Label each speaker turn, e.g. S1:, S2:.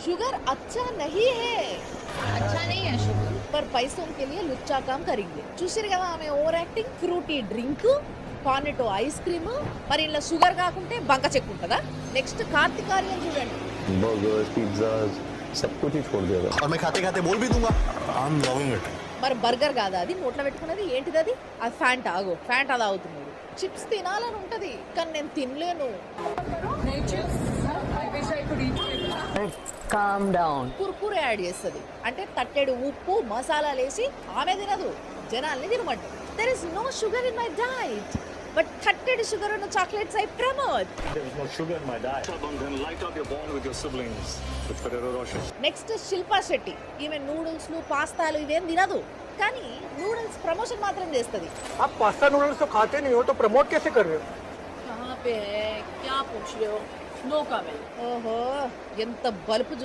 S1: Sugar अच्छा नहीं है
S2: अच्छा नहीं है शुगर.
S1: पर पैसों के लिए लुच्चा काम करेंगे చూసిరు కదా ఆమె over acting Frooti drink Cornetto ice cream మరి ఇలా షుగర్ కాకుంటే బంక చెక్ ఉంటుందా నెక్స్ట్ కార్తిక్ ఆర్యన్ చూడండి
S3: बर्गर्स पिज्जाज सब कुछ ही छोड़ देगा
S4: और मैं खाते खाते बोल भी दूंगा आई एम लविंग इट.
S1: మరి బర్గర్ కాదా అది నోట్లో పెట్టుకున్నది ఏంటిది అది అది ఫ్యాంటా ఆగో ఫ్యాంటా తాగుతున్నాడు చిప్స్ తినాలని ఉంటది కానీ నేను తినలేను
S2: Calm down.
S1: కుర్కురే యాడ్ చేస్తుంది అంటే తట్టెడు ఉప్పు మసాలాలు వేసి ఆమె తినదు జనాల్ని తినమంట there is no sugar in my diet but తట్టెడు షుగర్ ఉన్న chocolates I promote
S5: There is no sugar in my diet. Then light up your bond with your siblings with Ferrero Rocher.
S1: Next Shilpa Shetty ఈమె నూడిల్స్లు పాస్తాలు ఇవేం తినదు కానీ noodles promotion మాత్రం చేస్తుంది
S6: आप pasta noodles तो खाते नहीं हो तो प्रमोट कैसे कर रहे हो?
S1: ఓహో ఎంత బలుపు